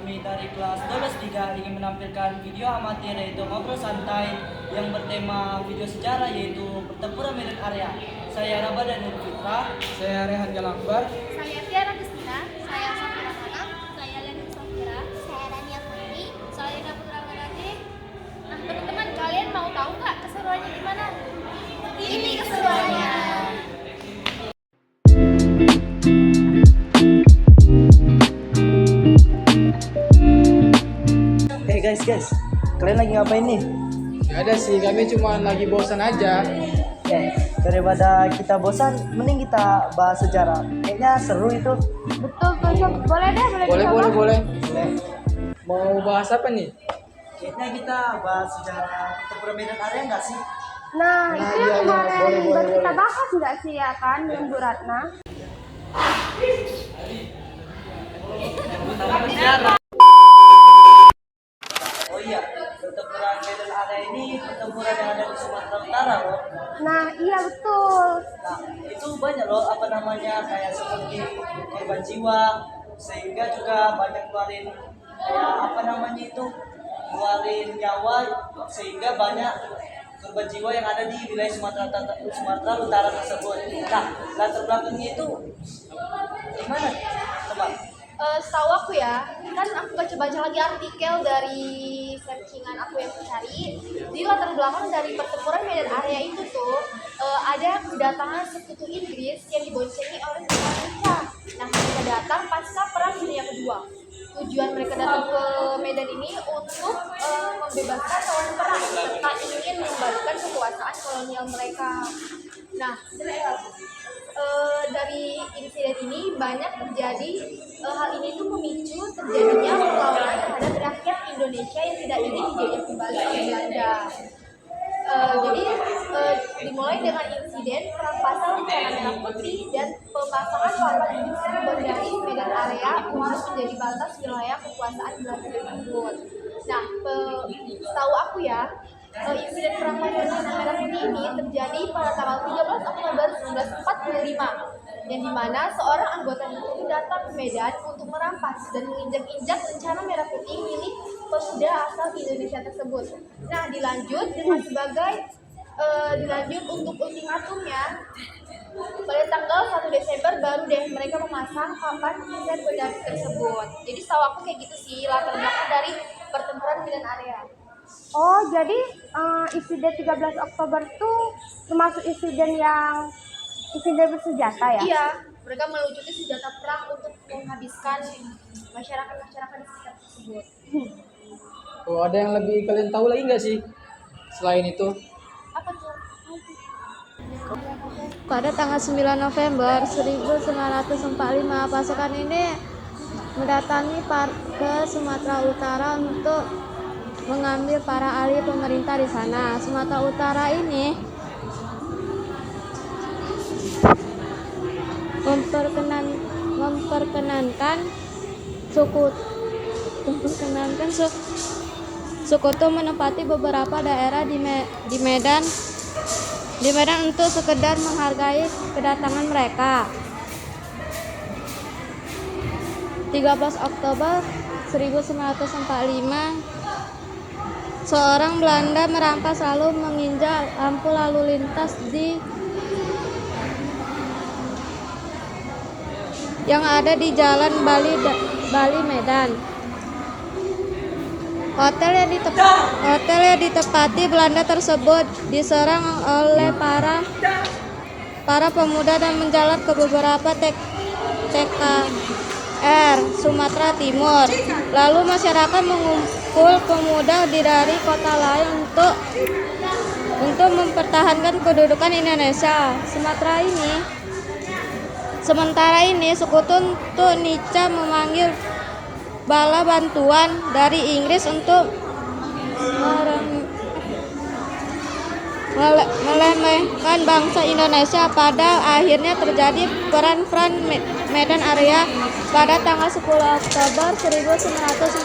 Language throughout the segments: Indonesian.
kami dari kelas 12 3 ingin menampilkan video amatir yaitu ngobrol santai yang bertema video sejarah yaitu pertempuran Medan Area. Saya Raba dan Nur Fitra. Saya Rehan Galakbar. Saya Tiara Gustina. Saya Safira Tanam. Saya Lena Safira. Saya Rania Putri. Saya Ina Putra Gadati. Nah, teman-teman, kalian mau tahu nggak keseruannya gimana? Ini keseruannya. Guys, kalian lagi ngapain nih? Gak ada sih, kami cuma lagi bosan aja. Daripada kita bosan, mending kita bahas sejarah. Kayaknya seru itu. Betul, Sob. Boleh deh, Boleh. Boleh. Mau bahas apa nih? Kayaknya kita bahas sejarah pertempuran Medan Area nggak sih? Nah, itu yang iya, kemarin boleh, baru kita boleh. bahas nggak sih ya kan dengan Bu Ratna? Oh iya, pertempuran Medan Area ini pertempuran yang ada di Sumatera Utara loh. Nah, iya betul. Nah, itu banyak loh kayak seperti korban jiwa, sehingga juga banyak keluarin keluarin nyawa, sehingga banyak korban jiwa yang ada di wilayah Sumatera Utara tersebut. Nah, latar belakangnya itu gimana, teman? Setahu aku ya, kan aku baca-baca lagi artikel dari searchingan aku yang mencari. Di latar belakang dari pertempuran Medan Area itu tuh ada kedatangan sekutu Inggris yang diboncengi oleh Indonesia. Nah, mereka datang pasca Perang Dunia Kedua. Tujuan mereka datang ke Medan ini untuk membebaskan lawan perang serta ingin mengembalikan kekuasaan kolonial mereka. Nah, dari insiden ini banyak terjadi hal ini tuh memicu terjadinya perlawanan terhadap rakyat Indonesia yang tidak ingin dijajah kembali oleh Belanda. Jadi dimulai dengan insiden perampasan Rencana Merah Putih dan pemasangan papan sumber dari Medan Area untuk menjadi batas wilayah kekuasaan Belanda tersebut. Nah, setahu aku ya, insiden perampasan Rencana Merah Putih ini terjadi pada tanggal 13 Oktober 1945, yang dimana seorang anggota militer datang ke Medan untuk merampas dan menginjak-injak Rencana Merah Putih milik pemuda asal Indonesia tersebut. Nah, dilanjut untuk ultimatumnya, pada tanggal 1 Desember baru deh mereka memasang papan insiden berdasi tersebut. Jadi setahu aku kayak gitu sih latar belakang dari pertempuran Medan Area. Oh, jadi insiden 13 Oktober itu termasuk insiden bersenjata ya? Iya, mereka meluncurkan senjata perang untuk menghabiskan masyarakat di sekitar tersebut. Oh, ada yang lebih kalian tahu lagi nggak sih selain itu? Apa tuh? Pada tanggal 9 November 1945, pasukan ini mendatangi ke Sumatera Utara untuk mengambil para ahli pemerintah di sana. Sumatera Utara ini memperkenankan sekutu menempati beberapa daerah di Medan untuk sekedar menghargai kedatangan mereka. 13 Oktober 1945, seorang Belanda merampas lalu menginjak lampu lalu lintas yang ada di Jalan Bali Medan. Hotel yang ditempati Belanda tersebut diserang oleh para pemuda dan menjalar ke beberapa TKR Sumatera Timur. Lalu masyarakat mengumpul pemuda dari kota lain untuk mempertahankan kedudukan Indonesia. Sementara ini sekutu Nica memanggil bala bantuan dari Inggris untuk melemahkan bangsa Indonesia. Pada akhirnya terjadi perang Medan Area pada tanggal 10 Oktober 1945.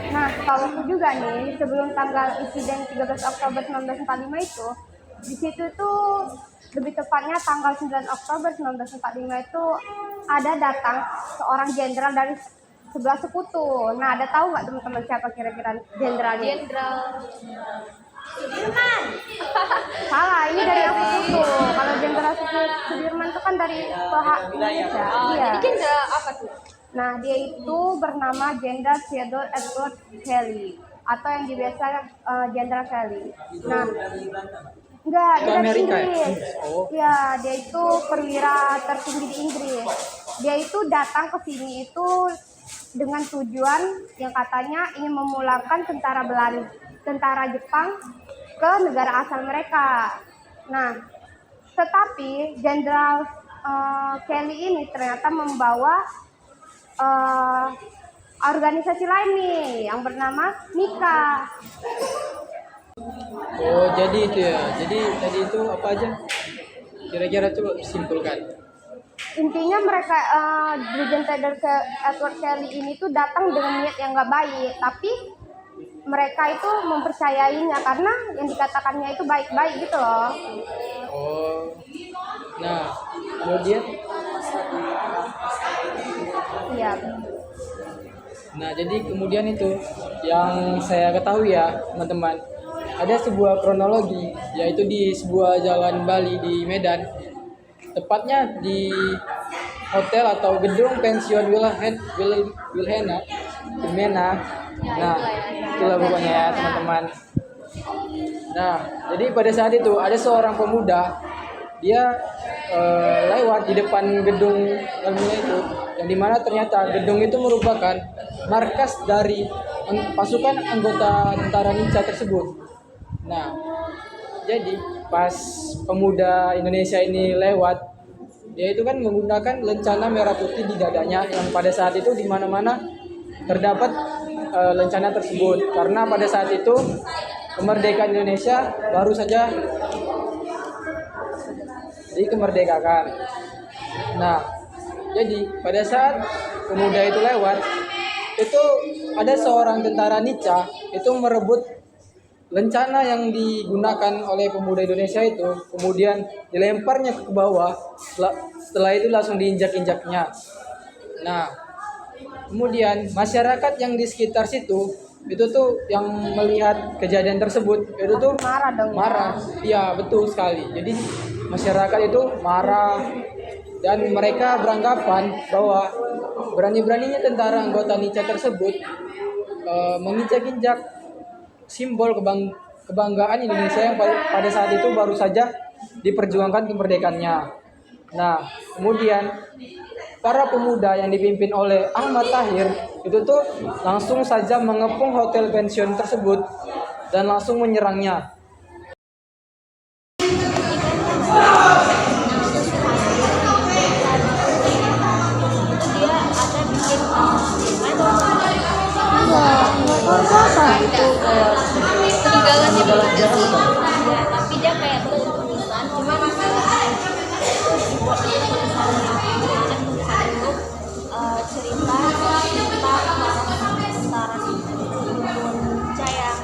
Nah, kalau aku juga nih, sebelum tanggal insiden 13 Oktober 1945 itu, di situ tuh lebih tepatnya tanggal 9 Oktober 1945 itu ada datang seorang jenderal dari sebelah sekutu. Nah, ada tahu nggak teman-teman siapa kira-kira jenderalnya? Jenderal Sudirman. Salah, ini dari yang sekutu. Kalau Jenderal Sudirman itu kan dari pihak Indonesia. Iya. Jadi jenderal apa tuh? Nah, dia itu bernama Jenderal Theodore Edward Kelly atau yang biasa Jenderal Kelly. Nah, enggak, dia Ke dari Amerika ya? Inggris. Oh. Ya, dia itu perwira tertinggi di Inggris. Dia itu datang ke sini itu dengan tujuan yang katanya ingin memulangkan tentara Jepang ke negara asal mereka. Nah, tetapi Jenderal Kelly ini ternyata membawa organisasi lain nih yang bernama Mika. Oh, jadi itu ya. Jadi tadi itu apa aja? Kira-kira coba simpulkan. Intinya mereka Brigjen Jenderal Edward Kelly ini tuh datang dengan niat yang nggak baik, tapi mereka itu mempercayainya karena yang dikatakannya itu baik-baik gitu loh. Oh. Nah, kemudian Iya. nah, jadi kemudian itu yang saya ketahui ya, teman-teman. Ada sebuah kronologi, yaitu di sebuah jalan Bali di Medan. Tepatnya di hotel atau gedung pensiun Wilhena. Nah, itulah pokoknya ya, teman-teman. Nah, jadi pada saat itu ada seorang pemuda, dia lewat di depan gedung Wilhena itu, yang dimana ternyata gedung itu merupakan markas dari pasukan anggota tentara Nica tersebut. Nah, jadi pas pemuda Indonesia ini lewat, dia itu kan menggunakan lencana merah putih di dadanya, yang pada saat itu di mana-mana terdapat lencana tersebut, karena pada saat itu kemerdekaan Indonesia baru saja dikemerdekakan. Nah, jadi pada saat pemuda itu lewat, itu ada seorang tentara Nica itu merebut lencana yang digunakan oleh pemuda Indonesia itu, kemudian dilemparnya ke bawah. Setelah itu langsung diinjak-injaknya. Nah, kemudian masyarakat yang di sekitar situ itu tuh yang melihat kejadian tersebut itu tuh Marah dong. marah. Iya, betul sekali. Jadi masyarakat itu marah dan mereka beranggapan bahwa berani-beraninya tentara anggota Nica tersebut menginjak-injak simbol kebanggaan Indonesia yang pada saat itu baru saja diperjuangkan kemerdekaannya. Nah, kemudian para pemuda yang dipimpin oleh Ahmad Tahir itu tuh langsung saja mengepung hotel pensiun tersebut dan langsung menyerangnya. Itu kayak peninggalannya belum ada sih. Ya, tapi dia kayak tulisan, cuma cerita tentang tentara Indonesia yang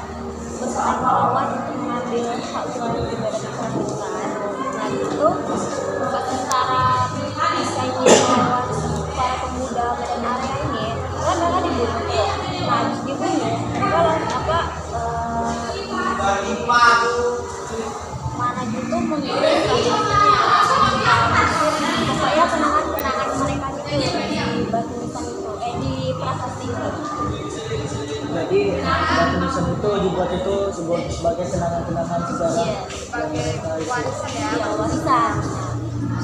berperang melawan untuk mengambil hak suara di badan kemerdekaan. Nah itu buat tentara Indonesia ini melawan para pemuda badan area ini, kan mereka dibunuh. Nah habis dibunuh, kalau mana gitu mengirim supaya kenangan-kenangan mereka itu di batu nisan itu di prasasti itu. Jadi batu nisan itu dibuat itu sebagai kenangan-kenangan sejarah. Iya, sebagai warisan ya, warisan.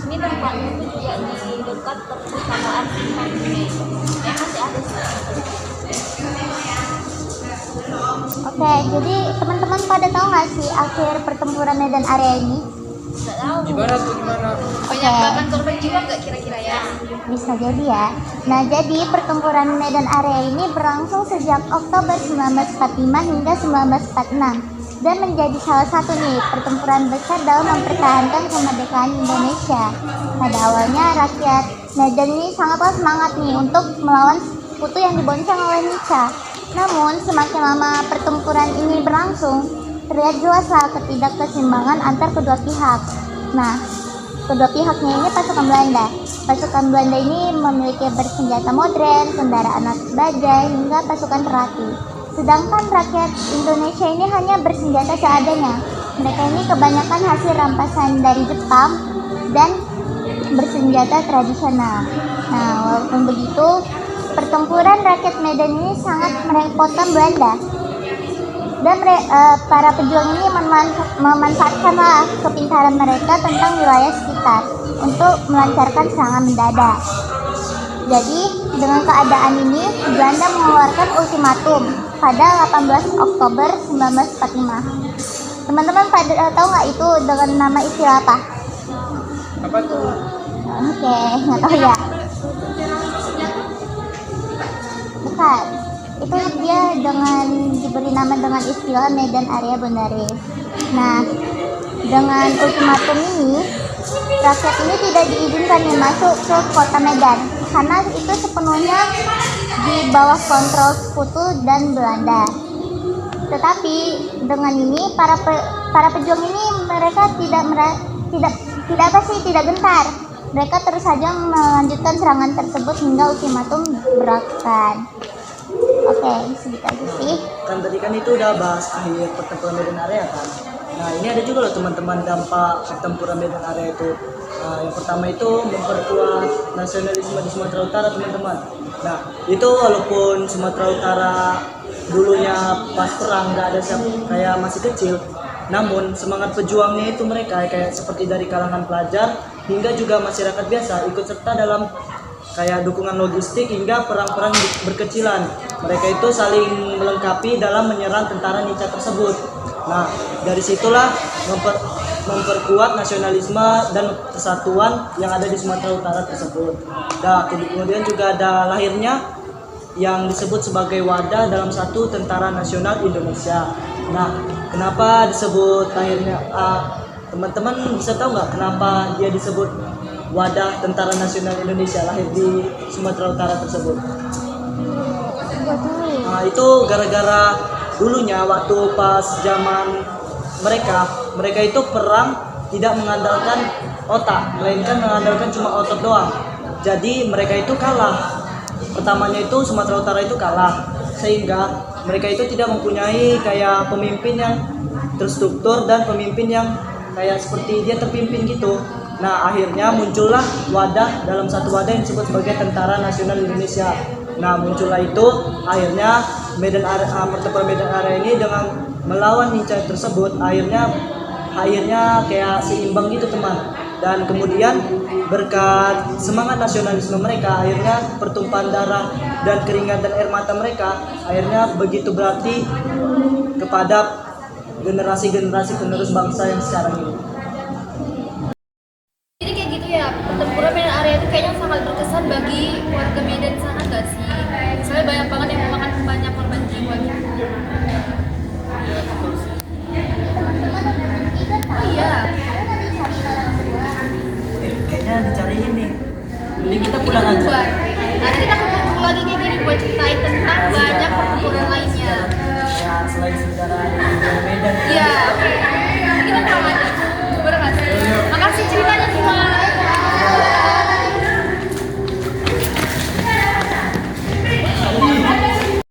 Ini tempatnya itu juga di dekat perpustakaan nisan ini. Ya masih ada sih. Oke, jadi teman-teman pada tahu nggak sih akhir pertempuran Medan Area ini? Nggak tahu. Gimana tuh gimana? Banyak banget korban jiwa nggak kira-kira ya? Bisa jadi ya. Nah, jadi pertempuran Medan Area ini berlangsung sejak Oktober 1945 hingga 1946 dan menjadi salah satu nih pertempuran besar dalam mempertahankan kemerdekaan Indonesia. Pada awalnya rakyat Medan ini sangatlah semangat nih untuk melawan sekutu yang dibonceng oleh Nica. Namun, semakin lama pertempuran ini berlangsung, terlihat jelaslah ketidakkeseimbangan antar kedua pihak. Nah, kedua pihaknya ini pasukan Belanda. Pasukan Belanda ini memiliki bersenjata modern, kendaraan alat baja, hingga pasukan terlatih. Sedangkan rakyat Indonesia ini hanya bersenjata seadanya. Mereka ini kebanyakan hasil rampasan dari Jepang dan bersenjata tradisional. Nah, walaupun begitu, pertempuran rakyat Medan ini sangat merepotkan Belanda. Dan para pejuang ini memanfaatkanlah kepintaran mereka tentang wilayah sekitar untuk melancarkan serangan mendadak. Jadi, dengan keadaan ini, Belanda mengeluarkan ultimatum pada 18 Oktober 1945. Teman-teman pada tahu nggak itu dengan nama istilah apa? Apa tuh? Oke, nggak tahu ya. Bukan. Itu dia dengan diberi nama dengan istilah Medan Area Bundare. Nah, dengan ultimatum ini, rakyat ini tidak diizinkan masuk ke kota Medan karena itu sepenuhnya di bawah kontrol Sekutu dan Belanda. Tetapi dengan ini para pejuang ini mereka tidak gentar. Mereka terus saja melanjutkan serangan tersebut hingga ultimatum berakhir. Oke, segitu aja sih. Kan tadi kan itu udah bahas akhir pertempuran Medan Area kan. Nah ini ada juga loh teman-teman dampak pertempuran Medan Area itu. Nah, yang pertama itu memperkuat nasionalisme di Sumatera Utara teman-teman. Nah itu walaupun Sumatera Utara dulunya pas perang nggak ada siapa kayak masih kecil, namun semangat pejuangnya itu mereka kayak seperti dari kalangan pelajar hingga juga masyarakat biasa ikut serta dalam kayak dukungan logistik hingga perang-perang berkecilan. Mereka itu saling melengkapi dalam menyerang tentara Nica tersebut. Nah, dari situlah memperkuat nasionalisme dan persatuan yang ada di Sumatera Utara tersebut. Nah, kemudian juga ada lahirnya yang disebut sebagai wadah dalam satu Tentara Nasional Indonesia. Nah, kenapa disebut lahirnya? Teman-teman bisa tahu nggak kenapa dia disebut wadah Tentara Nasional Indonesia lahir di Sumatera Utara tersebut? Nah, itu gara-gara dulunya waktu pas zaman mereka itu perang tidak mengandalkan otak, melainkan mengandalkan cuma otot doang. Jadi mereka itu kalah. Pertamanya itu Sumatera Utara itu kalah, sehingga mereka itu tidak mempunyai kayak pemimpin yang terstruktur dan pemimpin yang kayak seperti dia terpimpin gitu. Nah, akhirnya muncullah wadah dalam satu wadah yang disebut sebagai Tentara Nasional Indonesia. Nah, muncullah itu akhirnya pertempuran Medan Area ini dengan melawan Nica tersebut akhirnya kayak seimbang gitu teman. Dan kemudian berkat semangat nasionalisme mereka akhirnya pertumpahan darah dan keringat dan air mata mereka akhirnya begitu berarti kepada generasi-generasi penerus bangsa yang sekarang ini. Jadi kayak gitu ya, pertempuran Medan Area itu kayaknya sangat berkesan bagi warga Medan sana nggak sih? Soalnya banyak banget yang memakan banyak korban jiwa gitu. Oh iya. Kayaknya dicariin nih. Jadi kita pulang aja. Nanti kita ketemu lagi kayak gini buat ceritain tentang banyak pertempuran lainnya. Ya, selain sejarah Medan. Iya, oke.